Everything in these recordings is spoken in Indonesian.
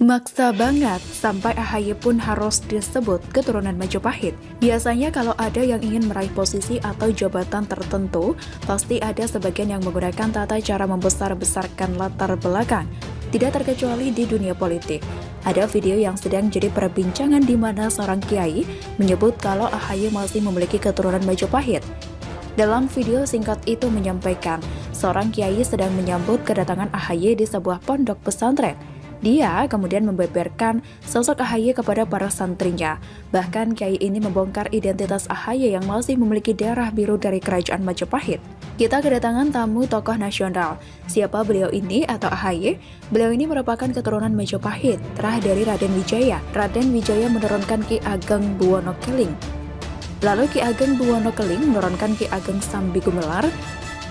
Maksa banget, sampai AHY pun harus disebut keturunan Majapahit. Biasanya kalau ada yang ingin meraih posisi atau jabatan tertentu, pasti ada sebagian yang menggunakan tata cara membesar-besarkan latar belakang. Tidak terkecuali di dunia politik. Ada video yang sedang jadi perbincangan di mana seorang kiai menyebut kalau AHY masih memiliki keturunan Majapahit. Dalam video singkat itu menyampaikan, seorang kiai sedang menyambut kedatangan AHY di sebuah pondok pesantren. Dia kemudian membeberkan sosok AHY kepada para santrinya. Bahkan kiai ini membongkar identitas AHY yang masih memiliki darah biru dari kerajaan Majapahit. Kita kedatangan tamu tokoh nasional. Siapa beliau ini atau AHY? Beliau ini merupakan keturunan Majapahit, terah dari Raden Wijaya. Raden Wijaya menurunkan Ki Ageng Buwono Keling. Lalu Ki Ageng Buwono Keling menurunkan Ki Ageng Sambi Gumelar.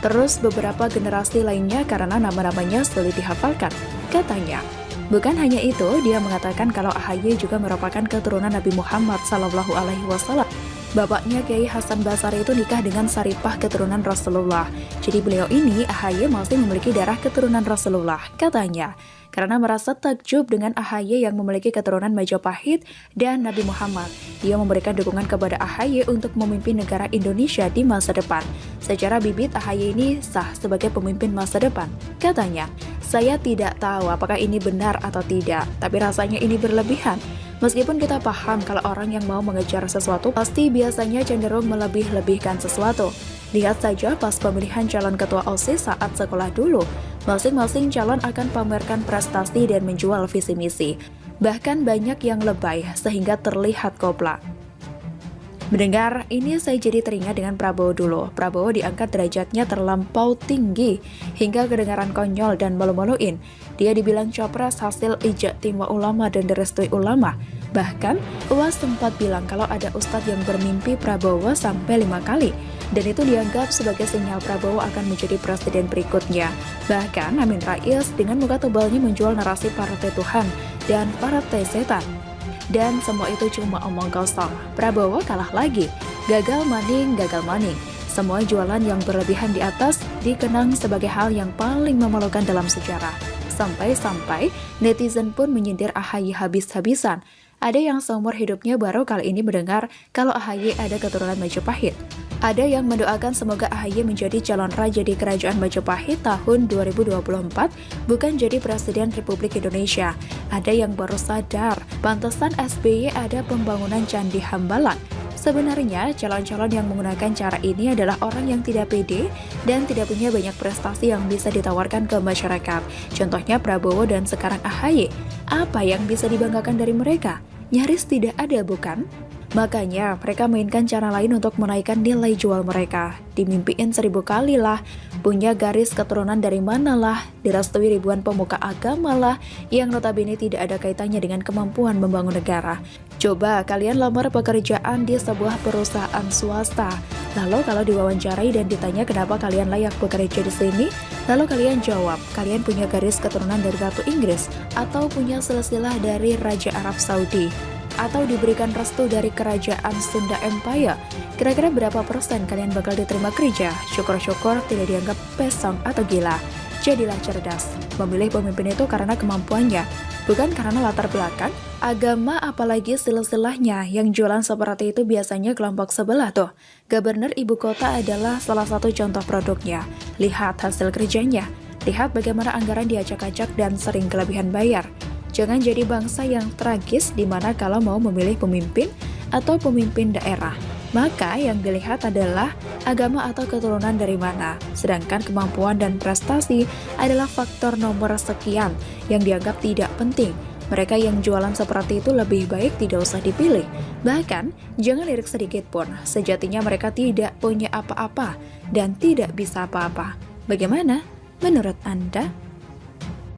Terus beberapa generasi lainnya karena nama-namanya sulit dihafalkan. Katanya, bukan hanya itu, dia mengatakan kalau AHY juga merupakan keturunan Nabi Muhammad SAW. Bapaknya Kiai Hasan Basari itu nikah dengan Saripah keturunan Rasulullah. Jadi beliau ini, AHY masih memiliki darah keturunan Rasulullah, katanya. Karena merasa takjub dengan AHY yang memiliki keturunan Majapahit dan Nabi Muhammad. Dia memberikan dukungan kepada AHY untuk memimpin negara Indonesia di masa depan. Secara bibit AHY ini sah sebagai pemimpin masa depan. Katanya, saya tidak tahu apakah ini benar atau tidak, tapi rasanya ini berlebihan. Meskipun kita paham kalau orang yang mau mengejar sesuatu pasti biasanya cenderung melebih-lebihkan sesuatu. Lihat saja pas pemilihan calon ketua OSIS saat sekolah dulu. Masing-masing calon akan pamerkan prestasi dan menjual visi misi. Bahkan banyak yang lebay sehingga terlihat kopla. Mendengar ini saya jadi teringat dengan Prabowo dulu. Prabowo diangkat derajatnya terlampau tinggi hingga kedengaran konyol dan malu-maluin. Dia dibilang capres hasil ijtima ulama dan direstui ulama. Bahkan UAS sempat bilang kalau ada ustadz yang bermimpi Prabowo sampai 5 kali. Dan itu dianggap sebagai sinyal Prabowo akan menjadi presiden berikutnya. Bahkan Amin Rais dengan muka tebalnya menjual narasi partai Tuhan dan partai setan. Dan semua itu cuma omong kosong. Prabowo kalah lagi. Gagal maning. Semua jualan yang berlebihan di atas dikenang sebagai hal yang paling memalukan dalam sejarah. Sampai-sampai netizen pun menyindir AHY habis-habisan. Ada yang seumur hidupnya baru kali ini mendengar kalau AHY ada keturunan Majapahit. Ada yang mendoakan semoga AHY menjadi calon raja di kerajaan Majapahit tahun 2024, bukan jadi presiden Republik Indonesia. Ada yang baru sadar, pantesan SBY ada pembangunan Candi Hambalang. Sebenarnya, calon-calon yang menggunakan cara ini adalah orang yang tidak pede dan tidak punya banyak prestasi yang bisa ditawarkan ke masyarakat. Contohnya Prabowo dan sekarang AHY. Apa yang bisa dibanggakan dari mereka? Nyaris tidak ada, bukan? Makanya mereka mainkan cara lain untuk menaikkan nilai jual mereka. Dimimpiin 1000 kali lah, punya garis keturunan dari mana lah, direstui ribuan pemuka agama lah, yang notabene tidak ada kaitannya dengan kemampuan membangun negara. Coba kalian lamar pekerjaan di sebuah perusahaan swasta. Lalu kalau diwawancarai dan ditanya kenapa kalian layak bekerja di sini, lalu kalian jawab, kalian punya garis keturunan dari Ratu Inggris, atau punya silsilah dari Raja Arab Saudi, atau diberikan restu dari kerajaan Sunda Empire. Kira-kira berapa persen kalian bakal diterima kerja? Syukur-syukur tidak dianggap pesong atau gila. Jadilah cerdas. Memilih pemimpin itu karena kemampuannya, bukan karena latar belakang, agama, apalagi silsilahnya. Yang jualan seperti itu biasanya kelompok sebelah tuh. Gubernur ibu kota adalah salah satu contoh produknya. Lihat hasil kerjanya. Lihat bagaimana anggaran diacak-acak dan sering kelebihan bayar. Jangan jadi bangsa yang tragis di mana kalau mau memilih pemimpin atau pemimpin daerah, maka yang dilihat adalah agama atau keturunan dari mana. Sedangkan kemampuan dan prestasi adalah faktor nomor sekian yang dianggap tidak penting. Mereka yang jualan seperti itu lebih baik tidak usah dipilih. Bahkan, jangan lirik sedikit pun. Sejatinya mereka tidak punya apa-apa dan tidak bisa apa-apa. Bagaimana menurut Anda?